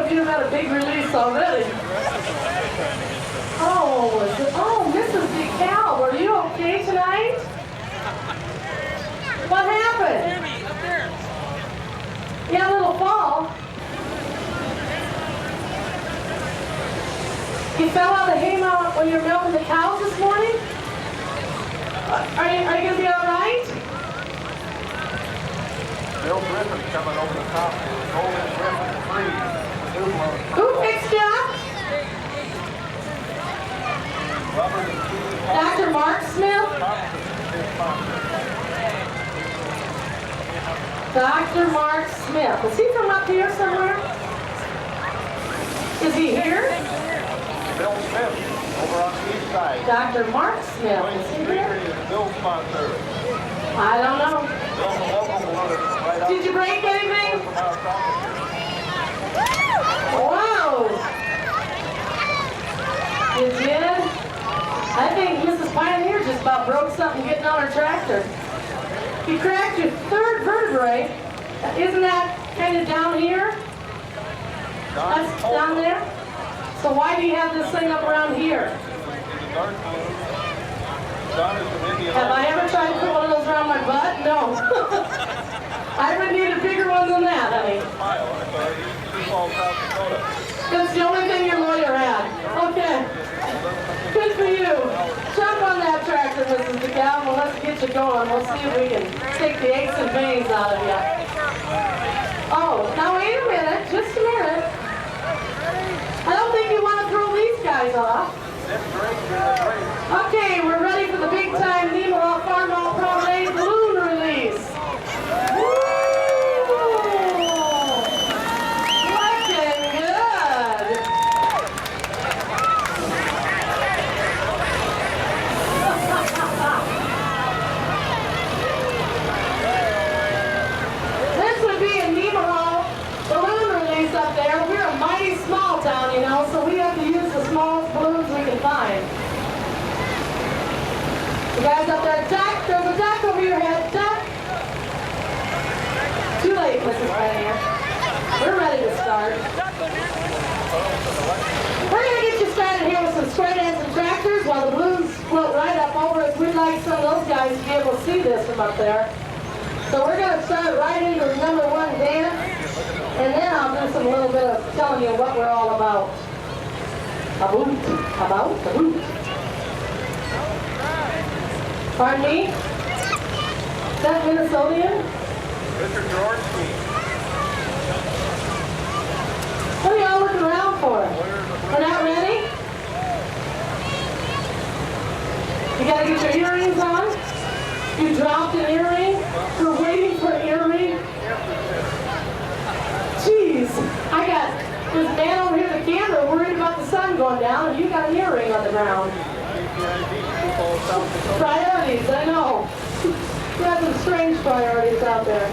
if you've had a big release already. Oh, Mrs. DeKalb, are you okay tonight? What happened? Up there. You had a little fall. You fell out of the hay mow when you were milking the cows this morning? Are you going to be all right? Bill Griffin's coming over the top. Golden Griffin free. Who fixed you up? Dr. Mark Smith? Dr. Mark Smith. Is he from up here somewhere? Is he here? Bill Smith, over on the east side. Dr. Mark Smith. Is he here? Bill sponsor. I don't know. Bill's a local one right up. Did you break anything? Wow! You did? I think Mrs. Pioneer just about broke something getting on her tractor. You cracked your third vertebrae. Isn't that kind of down here? That's down there? So why do you have this thing up around here? Have I ever tried to put one of those around my butt? No. I would need a bigger one than that, honey. That's the only thing your lawyer had. Okay. Good for you. Jump on that tractor, Mrs. DeKalb, and let's get you going. We'll see if we can take the aches and pains out of you. Oh, now wait a minute. Just a minute. I don't think you want to throw these guys off. Okay, we're ready for the big time Nemo Farmall Promenade balloon release. Woo! Looking good. This would be a Nemo balloon release up there. We're a mighty small town, you know, so we have to use the smallest balloons we can find. You guys up there, duck, there's a duck over your head, duck. Too late, Mrs. Pioneer. We're ready to start. We're going to get you started here with some spread ends and tractors while the balloons float right up over us. We'd like some of those guys to be able to see this from up there. So we're going to start right into the number one dance, and then I'll do some little bit of telling you what we're all about. About? Pardon me? Is that Minnesotian? Mr. George. What are y'all looking around for? We're not ready? You gotta get your earrings on? You dropped an earring? You're waiting for an earring? Jeez, I got this man over here at the camera worried about the sun going down, and you got an earring on the ground. Priorities, I know. We have some strange priorities out there.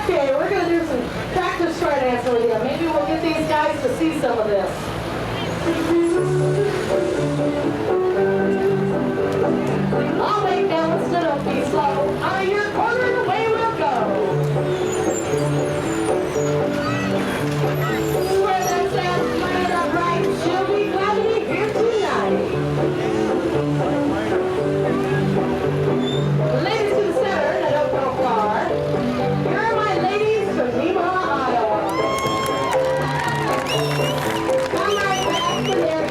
Okay, we're going to do some practice square dance with you. Maybe we'll get these guys to see some of this. I'll make balance, so don't be slow. Out of your corner, the way we'll go. Square that dance, line it up right. She'll be glad to be here tonight. Ladies to the center, and don't go far. Here are my ladies from Nemaha, Iowa. Come right back to their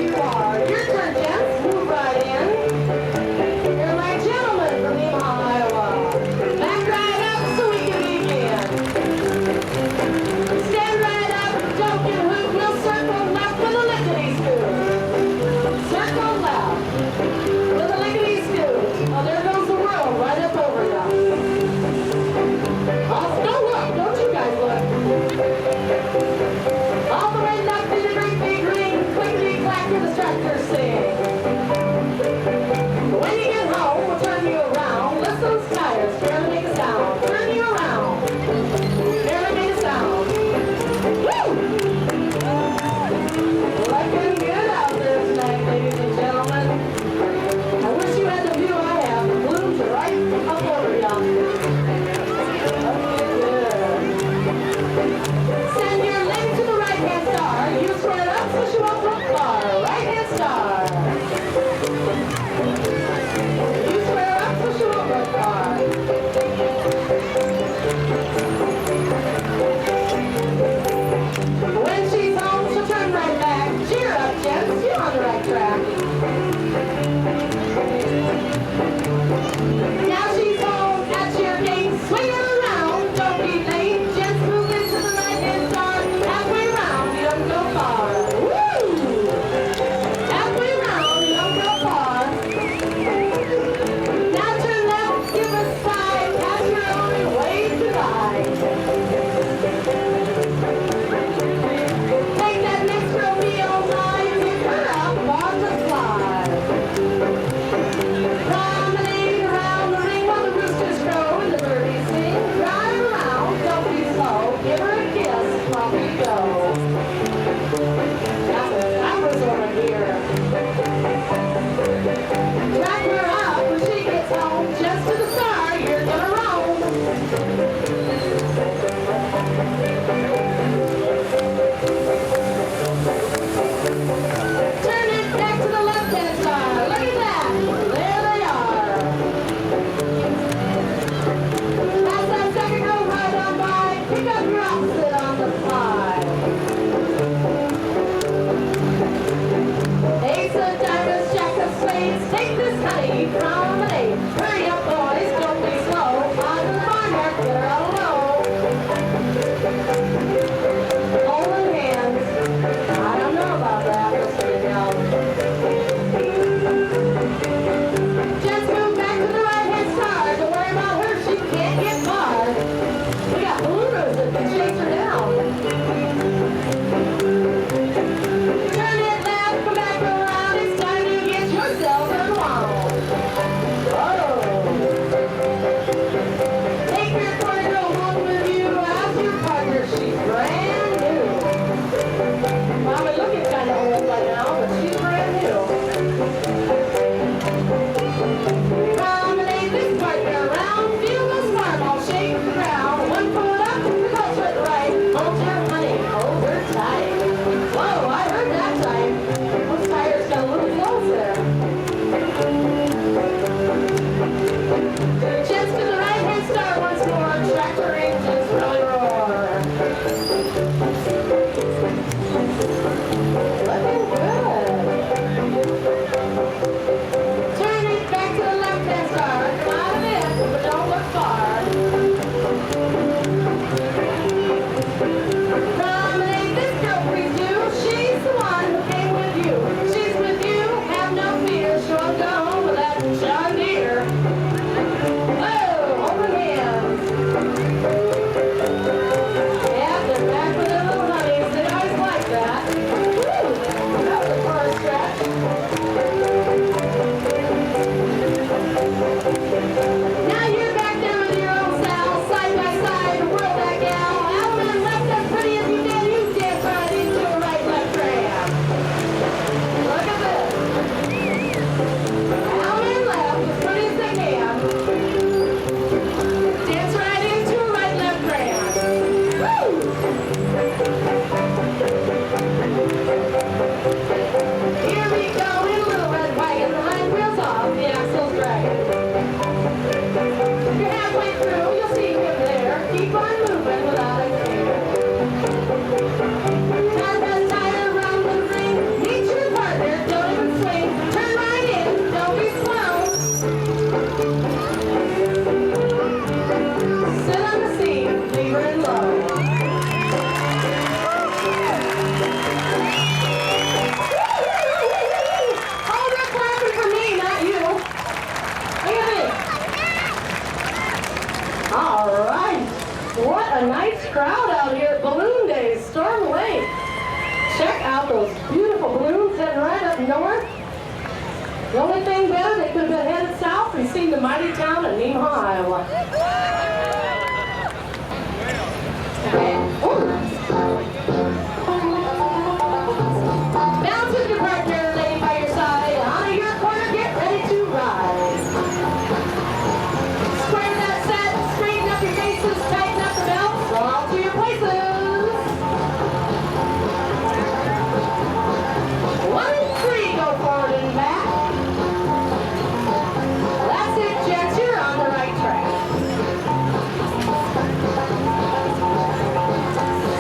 those beautiful balloons heading right up north. The only thing better, they could have been headed south and seen the mighty town of Nemaha, Iowa. Bounce with your partner, lady by your side. Honor your corner, get ready to ride. Square that set, straighten up your faces, tighten up the belts, all to your places. 1 and 3, go forward and back. That's it, gents, you're on the right track.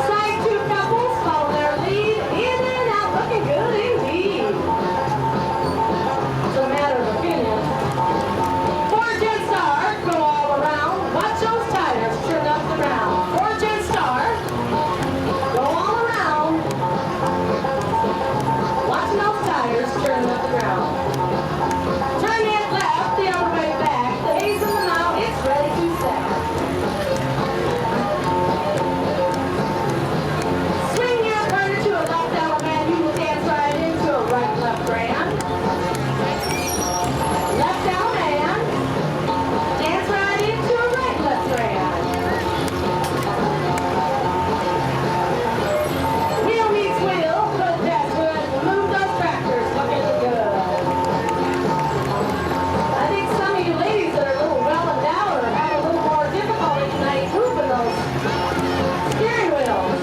Side 2 couples, follow their lead, in and out, looking good indeed. It's a matter of opinion. 4 Gen Star, go all around, watch those tires turn up and round. 4 Gen Star, go all around, watching those tires turn up and round. Turn it left, the other way back, the haze in the mouth, it's ready to stack. Swing your partner to a left out man, you will dance right into a right left grand. Left out man, dance right into a right left grand. Wheel meets wheel, foot past foot, move those tractors, looking good. I think some of you ladies that are a little well endowed are having a little more difficulty tonight moving those steering wheels.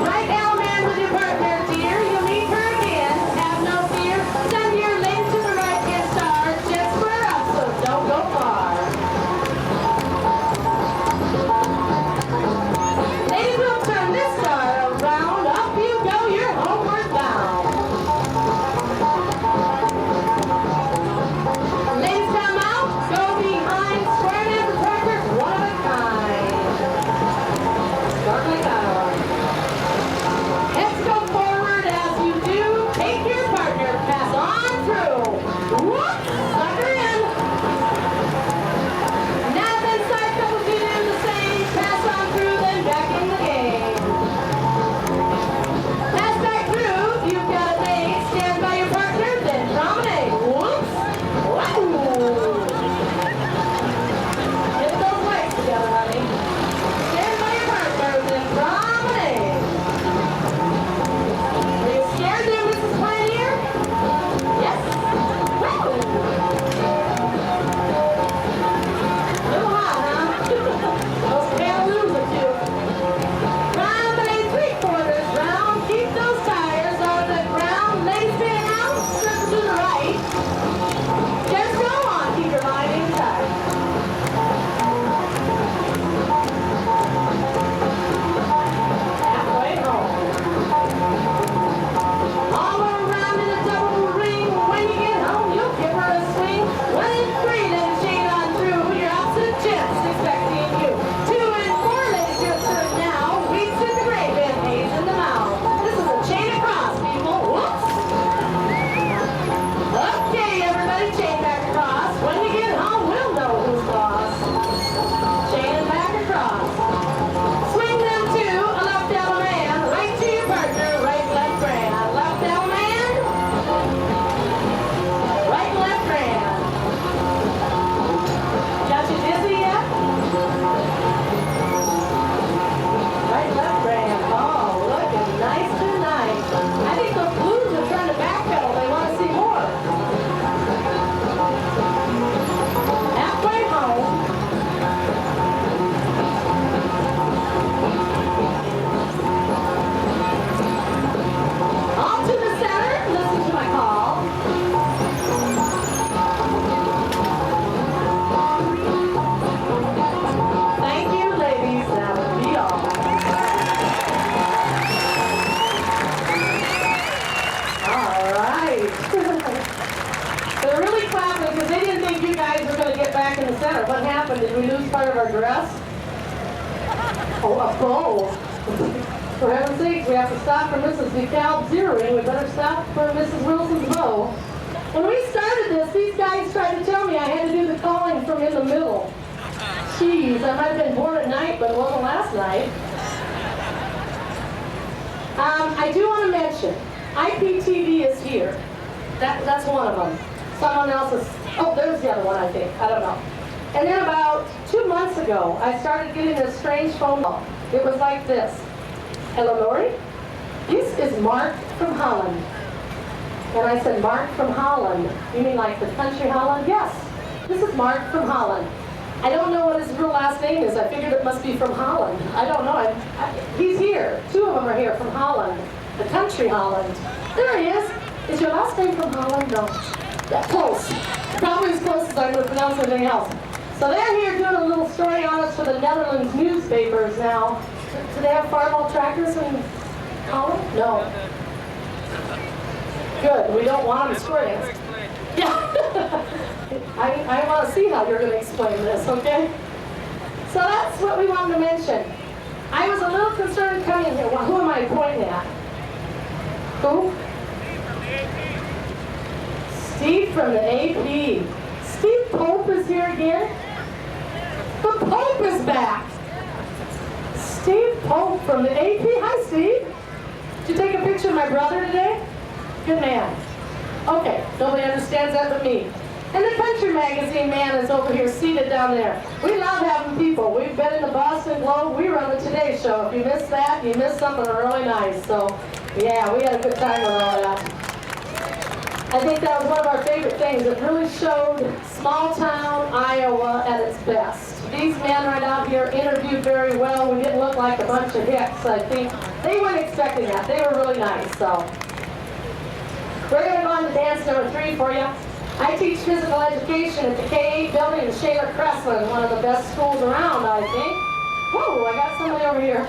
Right now, man, with your partner, dear, you'll meet her again. Have no fear. Send your lane to the right hand star. Just square up, so don't go far. Ladies, we'll turn this star around. Up you go, you're homeward bound. Ladies, come out, go behind, square in the tractors, one of a kind. Darkly Iowa. Heads go forward as you do. Take your partner, pass on through. Whoop, sucker in. Now then, side couples do the same. Pass on through, then back in the game. Pass back through, you've got a date. Stand by your partner, then promenade. Whoops. Whoa. Get those legs together, honey. Stand by your partner, then promenade. Are you scared there, Mrs. Pioneer? Yes. Woo. Little hot, huh? Those pantaloons are cute. Promenade 3/4 round. Keep those tires on the ground. Legs fan out, circle to the right. Just go on, keep your line in tight. Halfway home. All around in a double ring. When you get home, you'll give her a swing. 1 and 3, let it shade on through. Your opposite gents expecting you. 2 and 4, let it go through now. Weeds in the grave and haze in the mouth. This is a chain across, people. Whoops. Okay, everybody, chain back across. When you get home, we'll know who's boss. Chain back across. Swing them to a left down man. Right to your partner, right left grand. Left down man. Right left grand. Got you dizzy yet? Right left grand. Oh, looking nice tonight. I think those blues are trying to backpedal. They want to see more. Halfway home. All to the center. Listen to my call. Thank you, ladies. That would be all. All right. They're really clapping because they didn't think you guys were going to get back in the center. What happened? Did we lose part of our dress? Oh, a bow. For heaven's sakes, we have to stop for Mrs. DeKalb's zeroing. We better stop for Mrs. Wilson's bow. When we started this, these guys tried to tell me I had to do the calling from in the middle. Jeez, I might have been born at night, but it wasn't last night. I do want to mention, IPTV is here. That's one of them. Someone else is, oh, there's the other one, I think. I don't know. And then about 2 months ago, I started getting this strange phone call. It was like this. Hello, Lori? This is Mark from Holland. And I said, Mark from Holland? You mean like the country Holland? Yes. This is Mark from Holland. I don't know what his real last name is. I figured it must be from Holland. I don't know. He's here. 2 of them are here from Holland. The country Holland. There he is. Is your last name from Holland? No. Yeah, close. Probably as close as I'm going to pronounce anything else. So they're here doing a little story on us for the Netherlands newspapers now. Do they have farm tractors in Holland? No. Good. We don't want them to swear at us. Yeah. I want to see how you're going to explain this, okay? So that's what we wanted to mention. I was a little concerned coming here. Well, who am I pointing at? Who? Steve from the AP. Steve Pope is here again? The Pope is back. Steve Pope from the AP. Hi, Steve. Did you take a picture of my brother today? Good man. Okay, nobody understands that but me. And the Country Magazine man is over here seated down there. We love having people. We've been in the Boston Globe. We run the Today Show. If you missed that, you missed something really nice. So, yeah, we had a good time with all that. I think that was one of our favorite things. It really showed small-town Iowa at its best. These men right out here interviewed very well. We didn't look like a bunch of hicks. I think they weren't expecting that. They were really nice. So, we're going to go on to dance number 3 for you. I teach physical education at the K-8 building in Shaler Crestland, one of the best schools around, I think. Whoa, I got somebody over here.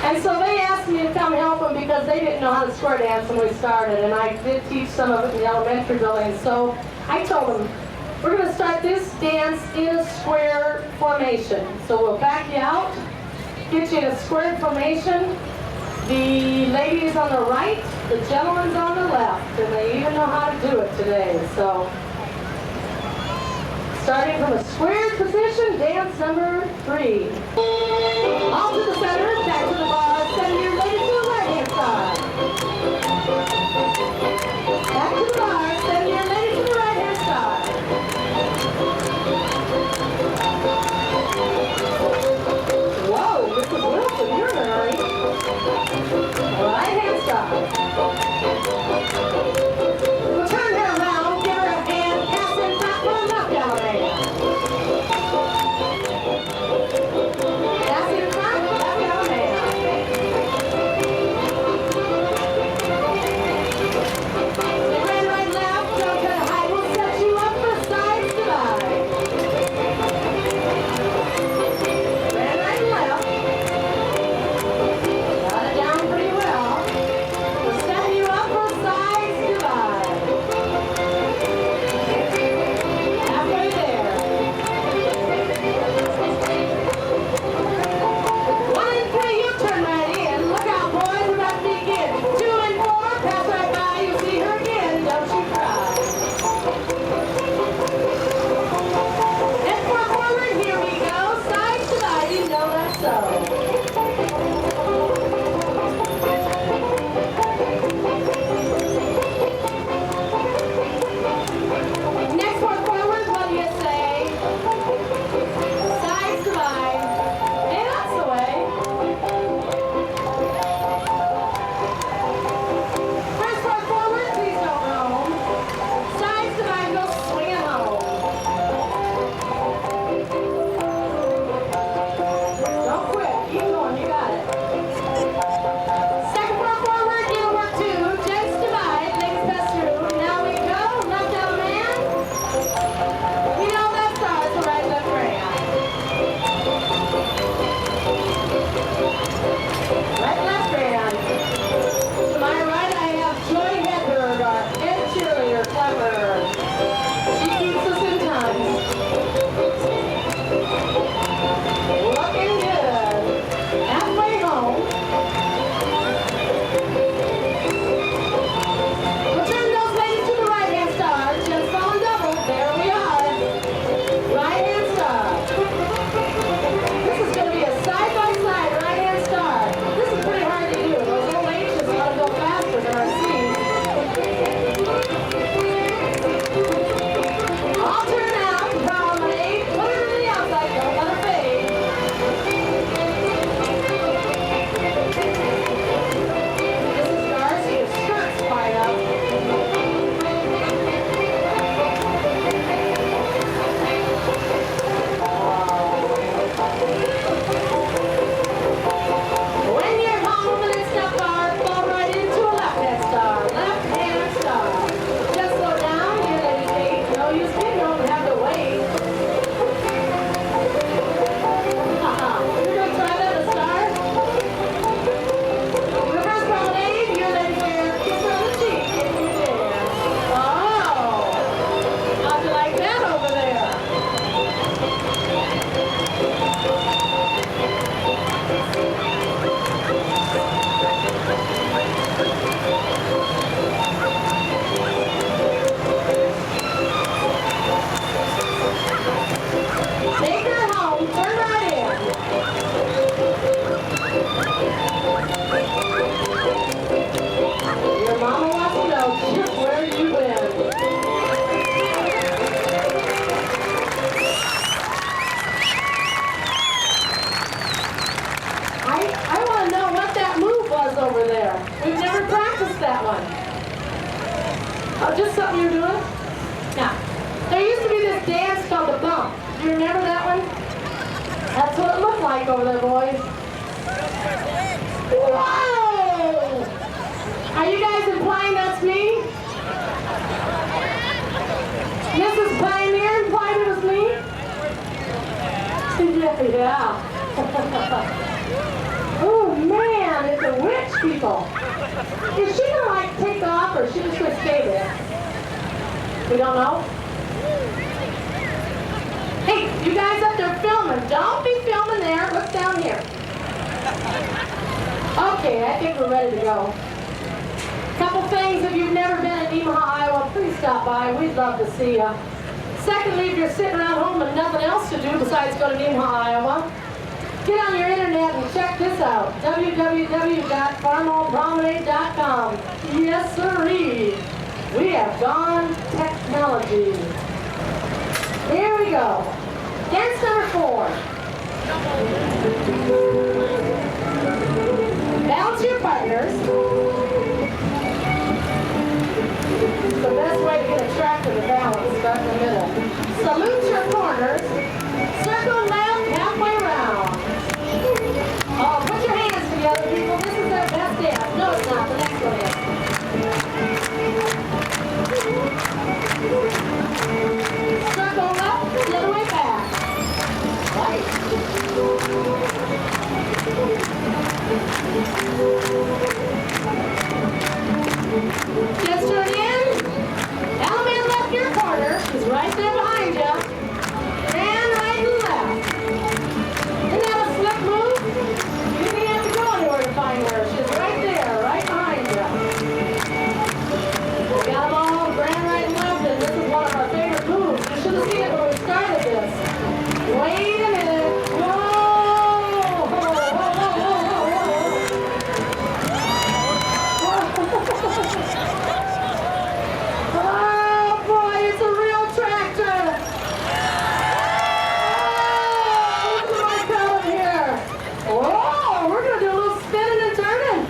And so they asked me to come help them because they didn't know how to square dance when we started, and I did teach some of it in the elementary building. So I told them, we're going to start this dance in a square formation. So we'll back you out, get you in a square formation. The lady is on the right, the gentleman's on the left, and they even know how to do it today. So, starting from a square position, dance number 3. All to the center, back to the bar, send your lady to the right-hand side. Back to the bar, send your lady to the right-hand side. Whoa, Mrs. Wilson, you're in a hurry. Right-hand side. We'll turn her around, give her a hand, pass in front for a knockout man. Pass in front, knockout man. over there. We've never practiced that one. Oh, just something you're doing? Now, there used to be this dance called the bump. Do you remember that one? That's what it looked like over there, boys. Whoa! Are you guys implying that's me? Mrs. Pioneer implied it was me? Yeah. Oh man, it's a witch, people. Is she gonna like take off or is she just gonna stay there? We don't know. Hey, you guys up there filming, don't be filming there. Look down here. Okay, I think we're ready to go. Couple things, if you've never been in Nemaha, Iowa, please stop by. We'd love to see you. Secondly, if you're sitting around home with nothing else to do besides go to Nemaha, Iowa, get on your internet and check this out. www.farmallpromenade.com. Yes, sirree. We have gone technology. Here we go. Dance number 4. Balance your partners. It's the best way to get a tractor to balance. Start in the middle. Salute your corners. Circle left, halfway round. Oh, put your hands together, people. This is their best dance. No, it's not. The next one is. Circle left, the other way back. Right. Just turn in. Element left your corner. She's right there behind you. And right and left. Isn't that a slick move? You didn't have to go anywhere to find her. She's right there, right behind you. We got them all grand right and left, and this is one of our favorite moves. You should have seen it when we started this. Wait a minute. Whoa! Oh boy, it's a real tractor. Oh, look at my column here. Whoa, we're going to do a little spinning and turning.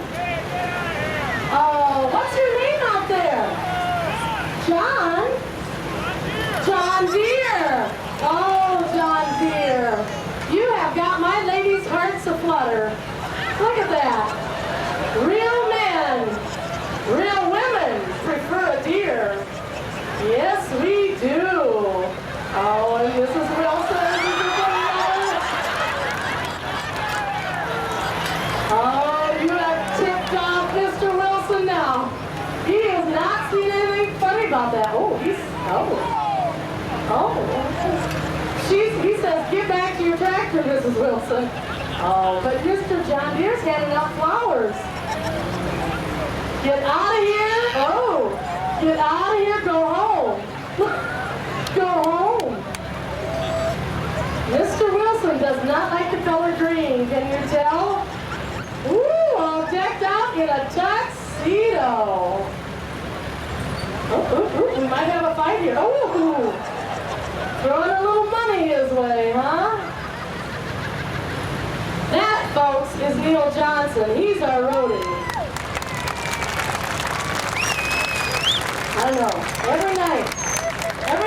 Oh, what's your name out there? John? John Deere. Oh, John Deere. You have got my ladies' hearts aflutter. Look at that. Real men, real women prefer a deer. Yes, we do. Oh, and Mrs. Wilson. Oh, you have tipped off Mr. Wilson now. He has not seen anything funny about that. Oh, he says, get back to your tractor, Mrs. Wilson. Oh, but Mr. John Deere's handing out flowers. Get out of here. Oh, get out of here. Go home. Go home. Mr. Wilson does not like the color green. Can you tell? Ooh, all decked out in a tuxedo. Oh, we might have a fight here. Oh, throwing a little money his way, huh? That, folks, is Neil Johnson. He's our roadie. I don't know. Every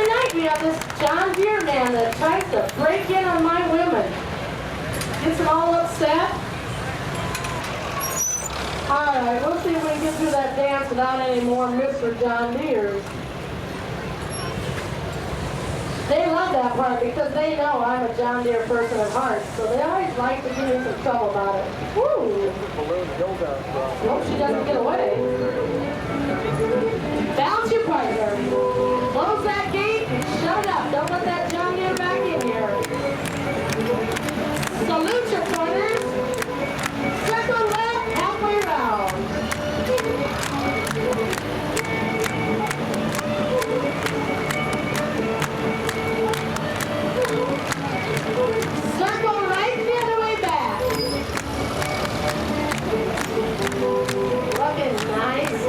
night we have this John Deere man that tries to break in on my women. Gets them all upset. All right, we'll see if we can get through that dance without any more Mr. John Deere's. They love that part because they know I'm a John Deere person at heart, so they always like to give me some trouble about it. Woo! Nope, she doesn't get away. Balance your partner. Close that gate and shut it up. Don't let that John Deere back in here. Salute your corners. Circle left, halfway round. Circle right the other way back. Looking nice.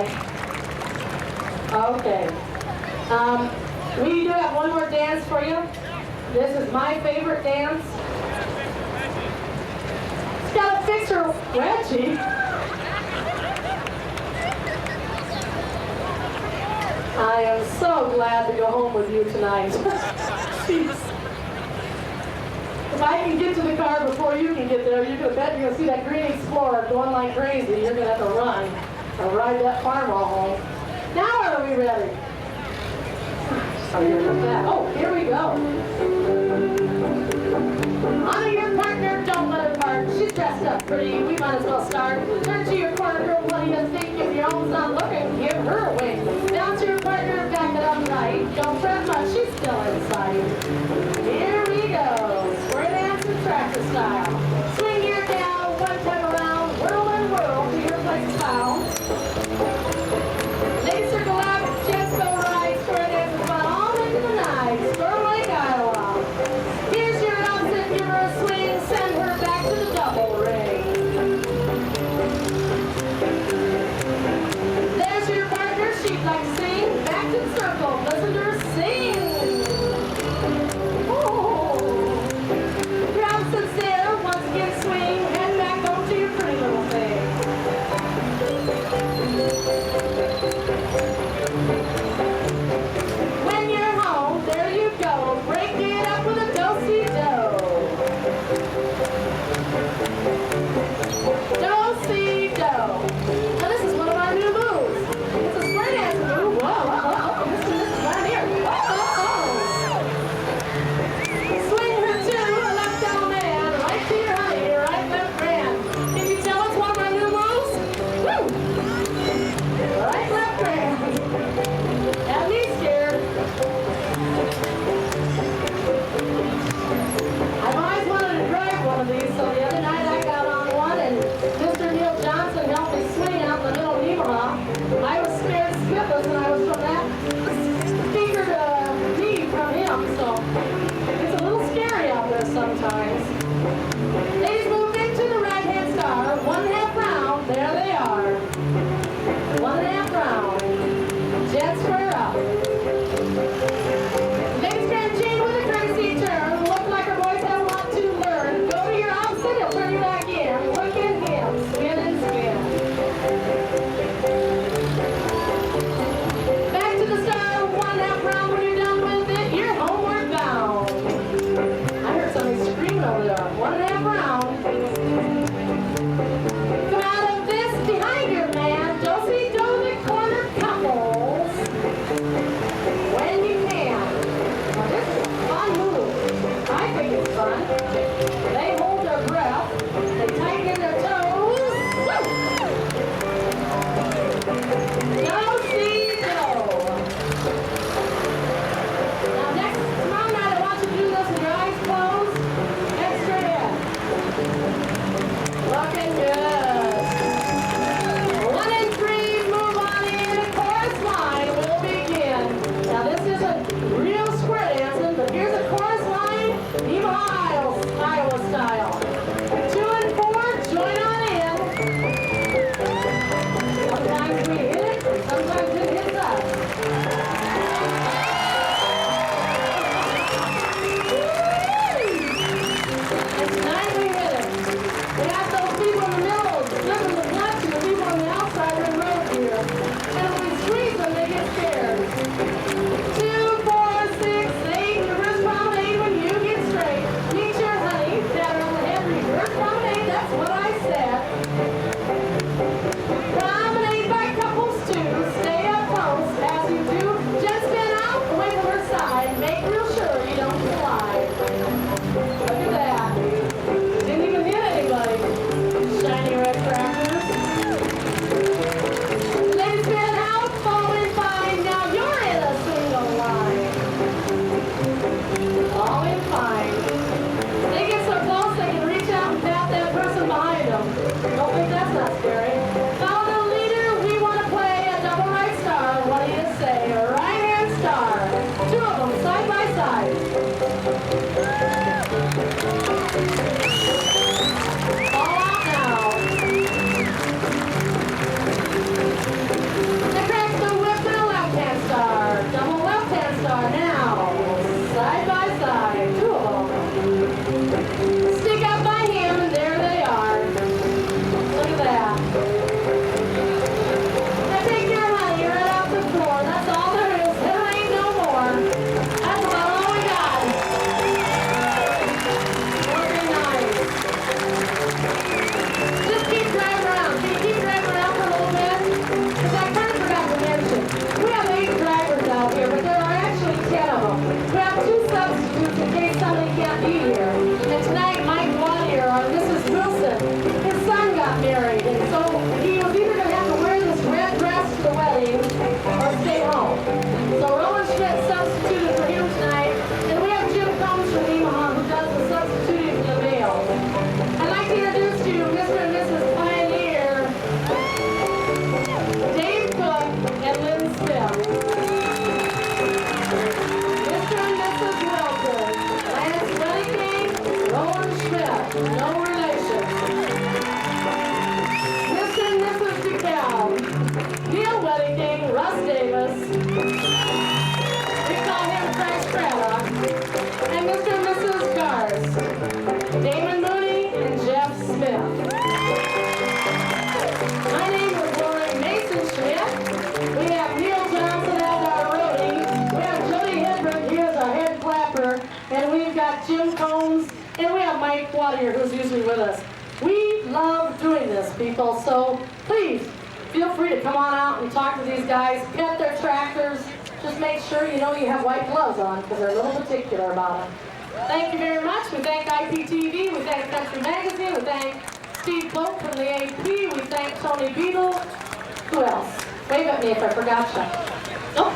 right? Okay. We do have one more dance for you. This is my favorite dance. She's got to fix her wedgie. I am so glad to go home with you tonight. Jeez. If I can get to the car before you can get there, you're going to bet you're going to see that green Explorer going like crazy. You're going to have to run or ride that Farmall home. Now are we ready? Oh, here we go. Honor your partner, don't let her part. She's dressed up pretty, we might as well start. Turn to your corner, girl, what do you think? If your home's not looking, give her a wink. Down to your partner, back it up right. Don't fret much, she's still inside. Here we go. Square dance and tractor style. Swing your gal, one time around, whirl and whirl to your place found. They circle out, jets go right, square dance is fun all into the night. Squirrel Lake, Iowa. Here's your outfit, give her a swing, send her back to the double ring. There's your partner, she'd like to sing. Back to the circle, listen to her sing. Oh, your outfit's there, once again swing, head back home to your pretty little thing. When you're home, there you go. Break it up with a dosey dough. Dosey dough. Now this is one of our new moves. It's a square dance move. Whoa, whoa, whoa. This is right here. Whoa, whoa. Swing her to a left down man, right to your honey, right left grand. Can you tell it's one of our new moves? Woo! Right left grand. At least scared. I've always wanted to drive one of these, so the other night I got on one and Mr. Neil Johnson helped me swing out in the middle of Omaha. I was scared spitless and I was from that speaker to me from him, so it's a little scary out there sometimes. Ladies, move into the right-hand star, 1.5 round, there they are. 1.5 round. Jet square up. Ladies grand chain with a crazy turn. Look like our boys have a lot to learn. Go to your opposite, he'll turn you back in. Look at him, spin and spin. Back to the star, 1.5 round. When you're done with it, you're homeward bound. I heard somebody screaming over there. 1.5 round. Come out of this behind your man. Dosey do the corner couples when you can. Now this is a fun move. I think it's fun. They hold their breath. They tighten their toes. Woo! Dosey do. Now tomorrow night I want you to do this with your eyes closed and straight ahead. No relation. Mr. and Mrs. DeKalb, Neil Wedding, Russ Davis, we call him Frank Strata, and Mr. and Mrs. Gars, Damon Mooney and Jeff Smith. My name is Lauren Mason Schmidt. We have Neil Johnson as our roadie. We have Jody Hedrick, he is our head clapper, and we've got Jim Combs, and we have Mike Wattier, who's usually with us. We love doing this, people, so please feel free to come on out and talk to these guys, pet their tractors. Just make sure you know you have white gloves on, because they're a little particular about them. Thank you very much. We thank IPTV, we thank Country Magazine, we thank Steve Pope from the AP, we thank Tony Beadle. Who else? Wave at me if I forgot you. Nope.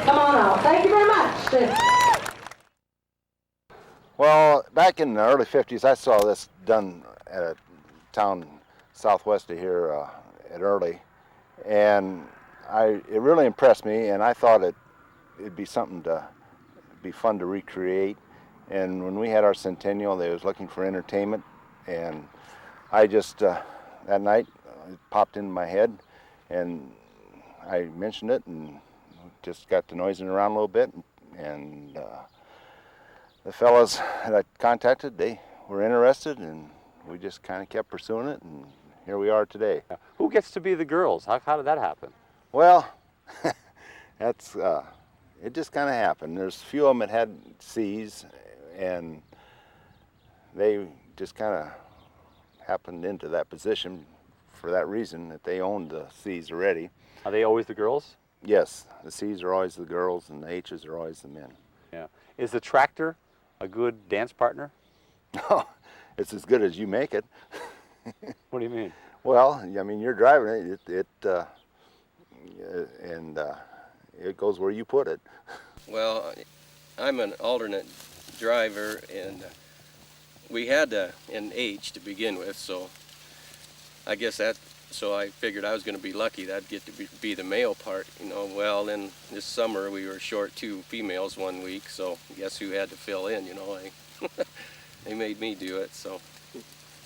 Come on out. Thank you very much. Well, back in the early 50s, I saw this done at a town southwest of here at Early, and it really impressed me, and I thought it'd be something to be fun to recreate. And when we had our centennial, they was looking for entertainment, and I just that night it popped into my head, and I mentioned it, and just got to noising around a little bit, and the fellows that I contacted, they were interested, and we just kind of kept pursuing it, and here we are today. Who gets to be the girls? How did that happen? Well, that's it just kind of happened. There's a few of them that had C's, and they just kind of happened into that position for that reason, that they owned the C's already. Are they always the girls? Yes, the C's are always the girls, and the H's are always the men. Yeah. Is the tractor a good dance partner? No, it's as good as you make it. What do you mean? Well, I mean, you're driving it, and it goes where you put it. Well, I'm an alternate driver, and we had an H to begin with, so I guess so I figured I was going to be lucky that I'd get to be the male part, you know. Well, then this summer we were short 2 females one week, so guess who had to fill in, you know. They made me do it, so,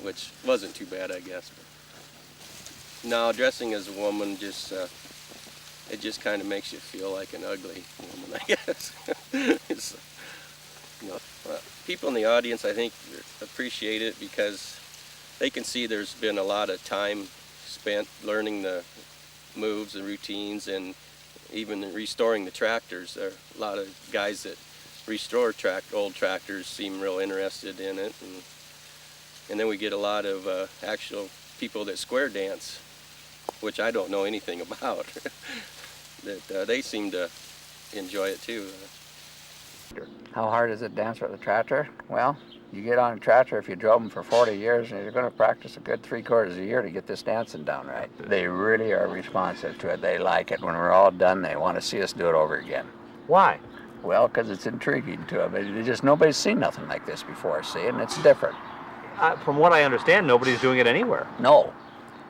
which wasn't too bad, I guess. But now, dressing as a woman just, it just kind of makes you feel like an ugly woman, I guess. You know, people in the audience, I think, appreciate it because they can see there's been a lot of time spent learning the moves and routines, and even restoring the tractors. There are a lot of guys that restore old tractors seem real interested in it, and then we get a lot of actual people that square dance, which I don't know anything about. That they seem to enjoy it too. How hard is it to dance with a tractor? Well, you get on a tractor, if you drove them for 40 years, and you're going to practice a good 3/4 of a year to get this dancing down right. They really are responsive to it. They like it. When we're all done, they want to see us do it over again. Why? Well, because it's intriguing to them. Nobody's seen nothing like this before, see, and it's different. From what I understand, nobody's doing it anywhere. No.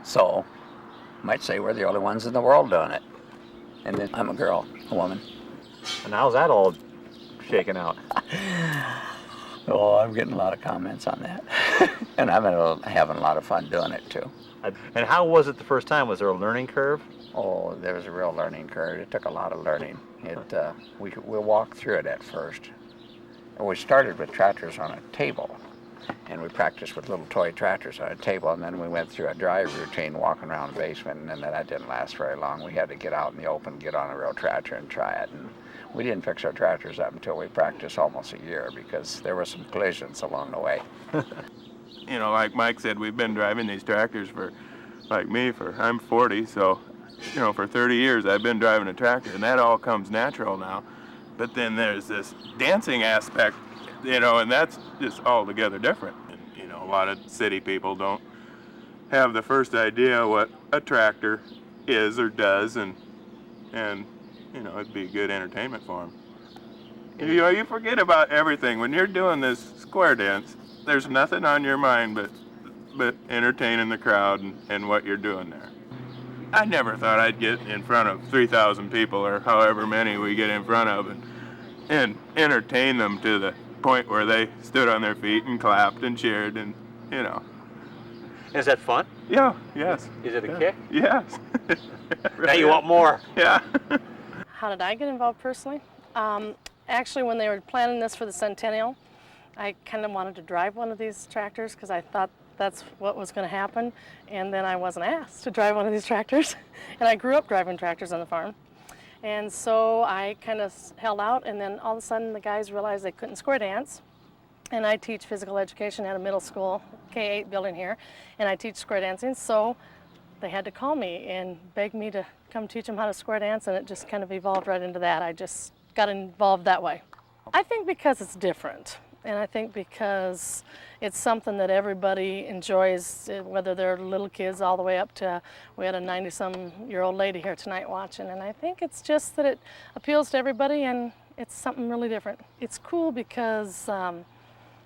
So, might say we're the only ones in the world doing it. And then I'm a girl, a woman. And how's that all shaken out? Oh, I'm getting a lot of comments on that. And I'm having a lot of fun doing it too. And how was it the first time? Was there a learning curve? Oh, there was a real learning curve. It took a lot of learning. We walked through it at first. And we started with tractors on a table. And we practiced with little toy tractors on a table, and then we went through a drive routine walking around the basement, and then that didn't last very long. We had to get out in the open, get on a real tractor and try it. And we didn't fix our tractors up until we practiced almost a year because there were some collisions along the way. You know, like Mike said, we've been driving these tractors I'm 40, so, you know, for 30 years I've been driving a tractor, and that all comes natural now. But then there's this dancing aspect, you know, and that's just altogether different. And, you know, a lot of city people don't have the first idea what a tractor is or does, and you know, it'd be good entertainment for them. You know, you forget about everything. When you're doing this square dance, there's nothing on your mind but entertaining the crowd and what you're doing there. I never thought I'd get in front of 3,000 people or however many we get in front of and entertain them to the point where they stood on their feet and clapped and cheered, and you know. Is that fun? Yeah, yes. Is it a Yeah. kick? Yes. Now you want more. Yeah. How did I get involved personally? Actually, when they were planning this for the centennial, I kind of wanted to drive one of these tractors because I thought that's what was going to happen, and then I wasn't asked to drive one of these tractors. And I grew up driving tractors on the farm. And so I kind of held out, and then all of a sudden the guys realized they couldn't square dance. And I teach physical education at a middle school, K-8 building here, and I teach square dancing, so they had to call me and beg me to come teach them how to square dance, and it just kind of evolved right into that. I just got involved that way. I think because it's different, and I think because it's something that everybody enjoys, whether they're little kids all the way up to, we had a 90-some-year-old lady here tonight watching, and I think it's just that it appeals to everybody, and it's something really different. It's cool because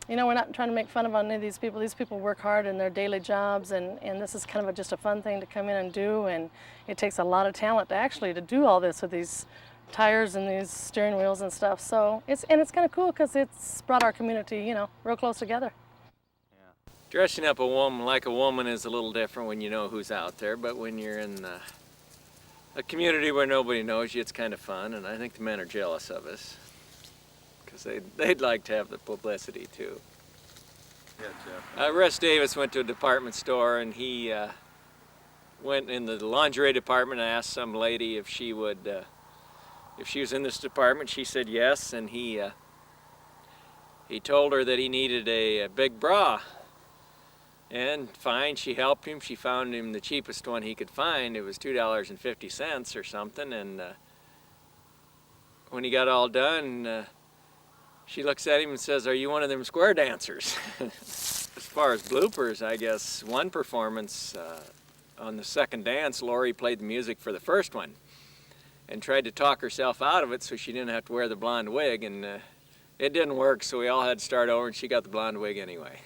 you know, we're not trying to make fun of any of these people. These people work hard in their daily jobs, and this is kind of just a fun thing to come in and do, and it takes a lot of talent to actually to do all this with these tires and these steering wheels and stuff. So it's kind of cool because it's brought our community, you know, real close together. Dressing up a woman like a woman is a little different when you know who's out there, but when you're in a community where nobody knows you, it's kind of fun, and I think the men are jealous of us. Because they'd like to have the publicity too. Yeah, Russ Davis went to a department store, and he went in the lingerie department and asked some lady if she would, if she was in this department. She said yes, and he told her that he needed a big bra. And fine, she helped him. She found him the cheapest one he could find. It was $2.50 or something, and when he got all done, she looks at him and says, "Are you one of them square dancers?" As far as bloopers, I guess one performance on the second dance, Lori played the music for the first one and tried to talk herself out of it so she didn't have to wear the blonde wig, and it didn't work, so we all had to start over, and she got the blonde wig anyway.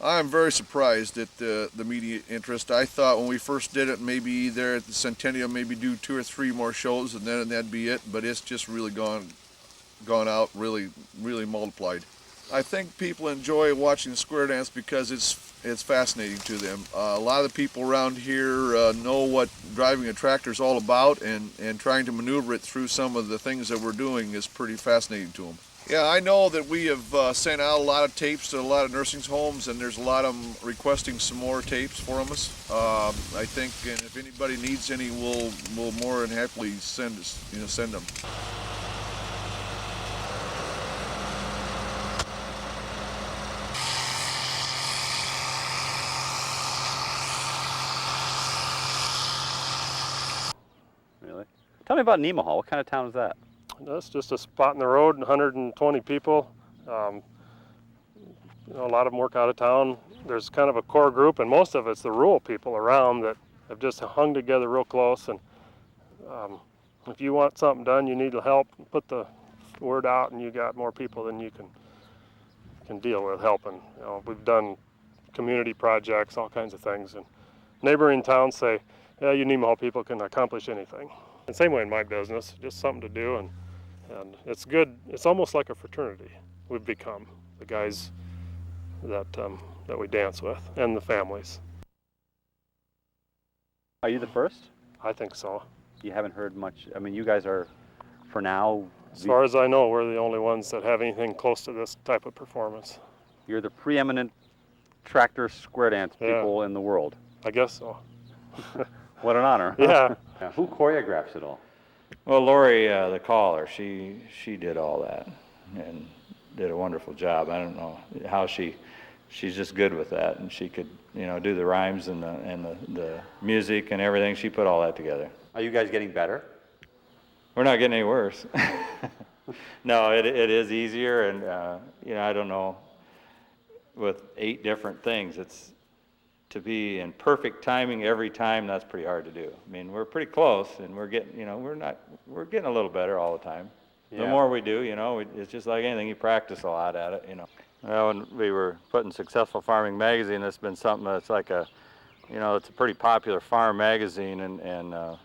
I'm very surprised at the media interest. I thought when we first did it, maybe there at the Centennial, maybe do 2 or 3 more shows, and then that'd be it. But it's just really gone out, really multiplied. I think people enjoy watching the square dance because it's fascinating to them. A lot of the people around here know what driving a tractor is all about, and trying to maneuver it through some of the things that we're doing is pretty fascinating to them. Yeah, I know that we have sent out a lot of tapes to a lot of nursing homes, and there's a lot of them requesting some more tapes from us. I think, and if anybody needs any, we'll more than happily send them. Really? Tell me about Nemaha. What kind of town is that? That's just a spot in the road, 120 people. You know, a lot of them work out of town. There's kind of a core group, and most of it's the rural people around that have just hung together real close. And if you want something done, you need help, put the word out, and you got more people than you can deal with helping. You know, we've done community projects, all kinds of things, and neighboring towns say, "Yeah, you Nemaha people can accomplish anything." And same way in my business, just something to do, and it's good. It's almost like a fraternity we've become, the guys that we dance with, and the families. Are you the first? I think so. You haven't heard much. I mean, you guys are, for now, As far as I know, we're the only ones that have anything close to this type of performance. you're the preeminent tractor square dance people in the world. I guess so. What an honor. Yeah. Yeah. Who choreographs it all? Well, Lori, the caller, she did all that and did a wonderful job. I don't know how she's just good with that, and she could, do the rhymes and the music and everything. She put all that together. Are you guys getting better? We're not getting any worse. No, it is easier, and I don't know. With 8 different things, it's to be in perfect timing every time. That's pretty hard to do. I mean, we're pretty close, and we're getting, we're getting a little better all the time. Yeah. The more we do, it's just like anything. You practice a lot at it, Well, when we were putting Successful Farming magazine, it's been something that's like a, it's a pretty popular farm magazine, and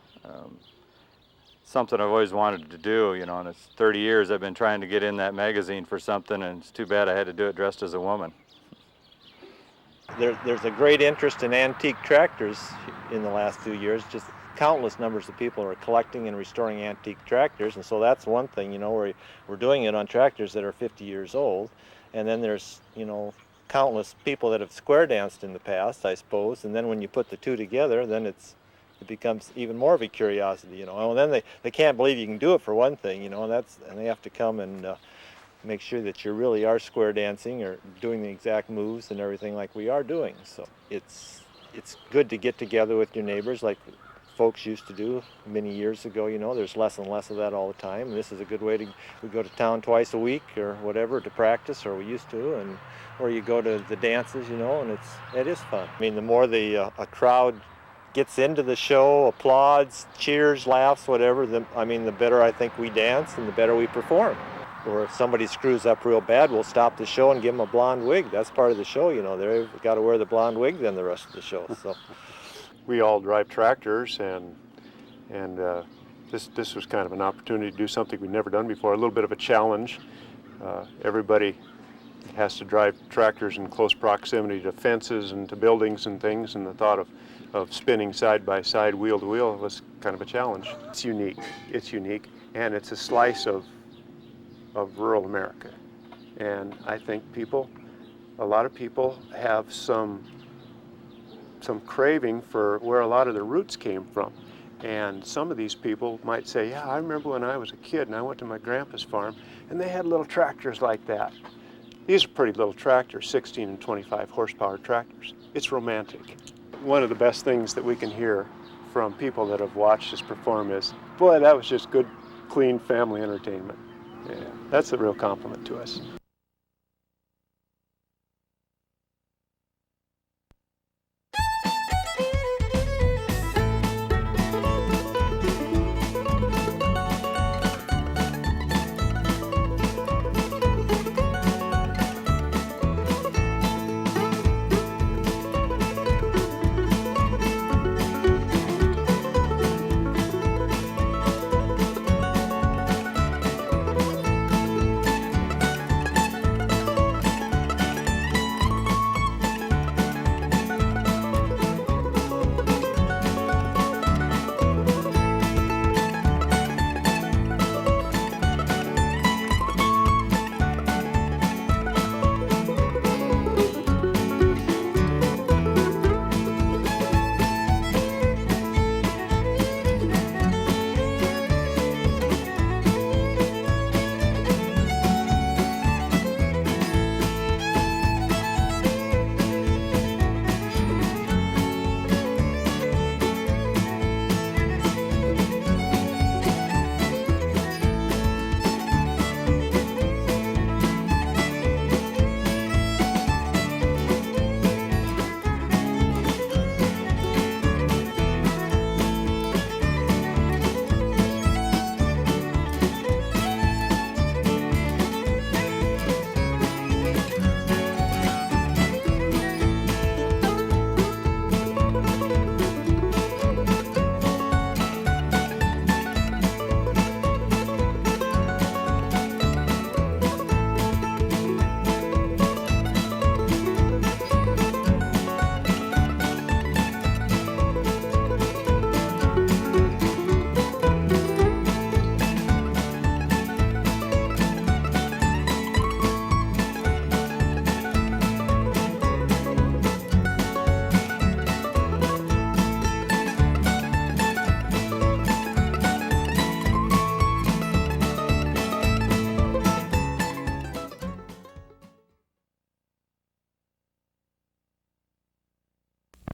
something I've always wanted to do, and it's 30 years I've been trying to get in that magazine for something, and it's too bad I had to do it dressed as a woman. There's a great interest in antique tractors in the last few years. Just countless numbers of people are collecting and restoring antique tractors, and so that's one thing, you know, we're doing it on tractors that are 50 years old. And then there's, you know, countless people that have square danced in the past, I suppose, and then when you put the two together, then it becomes even more of a curiosity, you know. And then they can't believe you can do it, for one thing, you know, and they have to come and make sure that you really are square dancing or doing the exact moves and everything like we are doing. So it's good to get together with your neighbors like folks used to do many years ago, you know. There's less and less of that all the time. And this is a good way we go to town twice a week or whatever to practice, or we used to, or you go to the dances, you know, and it is fun. I mean, the more a crowd gets into the show, applauds, cheers, laughs, whatever, the better I think we dance and the better we perform. Or if somebody screws up real bad, we'll stop the show and give them a blonde wig. That's part of the show, you know. They've got to wear the blonde wig then the rest of the show. So we all drive tractors, and this was kind of an opportunity to do something we'd never done before, a little bit of a challenge. Everybody has to drive tractors in close proximity to fences and to buildings and things, and the thought of spinning side by side, wheel to wheel, was kind of a challenge. It's unique, and it's a slice of rural America. And I think a lot of people have some craving for where a lot of their roots came from. And some of these people might say, yeah, I remember when I was a kid and I went to my grandpa's farm and they had little tractors like that. These are pretty little tractors, 16 and 25 horsepower tractors. It's romantic. One of the best things that we can hear from people that have watched us perform is, boy, that was just good, clean family entertainment. Yeah, that's a real compliment to us.